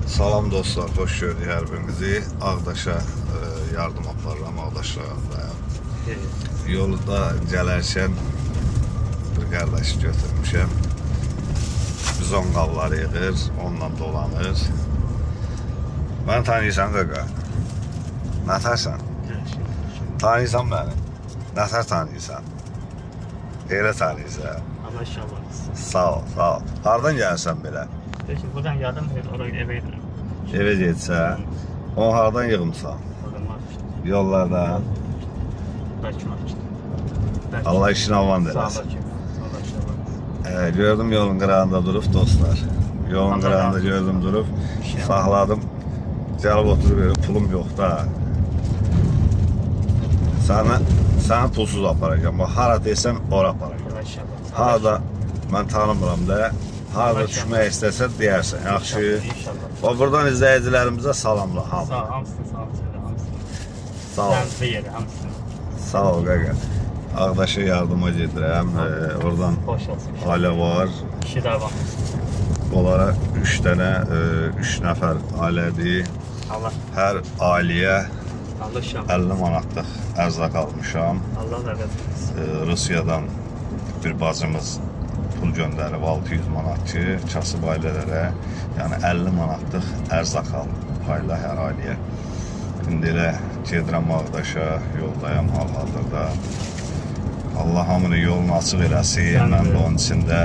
Salam dostlar, hoş gördük hər birinizi. Ağdaşa yardım aparıram, Ağdaşlarındayım. Yolda gələrkən bir qardaşı götürmüşəm. Bizon qabları yığır, onunla dolanır. Bəni tanıyırsan qaqa? Nətərsən? Tanıyırsan məni? Nətər tanıyırsan? Elə tanıyırsan? Allah inşallah. Sağ ol, sağ ol. Hardan gəlirsən belə? Peki buradan yardım et, oraya eve gidelim. Evə getsə, onu hardan yığımsan? Oradan var işte. Yollardan. Belki var işte. Belki. Allah işini avan Sağ ol eləsin. belki. Allah inşallah. Gördüm yolun qırağında durub dostlar. Yolun Allah qırağında razı gördüm durub. şey Saxladım. Gəlib oturub pulum yox da. Sənə pulsuz aparacağım. Bax, hara desəm ora aparacağım. Allah inşallah. Harada mən tanımıram da. Harada Allah düşmək istəsən deyərsən. Yaxşı. İnşallah. Və buradan izləyicilərimizə salamla. Sağ ol, hamısını sağ ol. Hamısını. Sağ ol. Sen de yeri, hamısını. Sağ ol qaqa. Ağdaşa yardıma gedirəm. Oradan Hoş olsun. ailə var. İşi de var. Onlara 3 dənə, 3 nəfər ailədir. Allah. Hər ailəyə Allah inşallah. 50 manatlıq ərzaq almışam. Allah da versin. Rusiyadan bir bacımız pul göndərib 600 manat ki, kasıb ailələrə, yəni 50 manatlıq ərzaq al payla hər ailəyə. İndi elə gedirəm Ağdaşa, yoldayam hal-hazırda. Allah hamını yolunu açıq eləsin, mən də onun içində.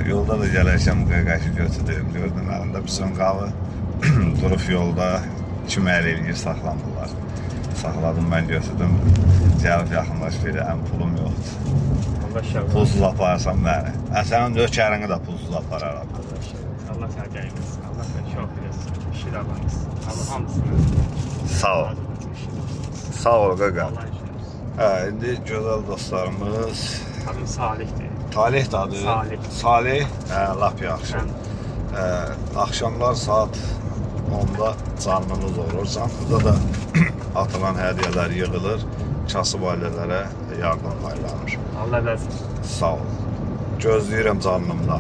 Yolda da gələrkən qaqaşı götürdüm, gördüm əlində bizon qalı. Durub yolda kim əl eləyir, saxlamırlar. Saxladım, mən götürdüm, gəlib yaxınlaş verirəm, pulum yoxdur. Allah inşallah. Pulsuz apararsan məni. Sənin nökərini də pulsuz apararam. Allah inşallah. Allah sana gəlməsin. Allah seni çok bilesin. İşi de var. Allah hamısını. Sağ ol. Sağ ol qaqa. Allah inşallah. İndi gözəl dostlarımız Adım Salih'dir. Talih də adı. Salih. Salih, lap yaxşı. Axşamlar saat 10-da canlımız olur. Canlıda da atılan hədiyyələr yığılır. Kasıb ailələrə yardım paylanır. Allah versin. Sağ ol. Gözləyirəm canlımda.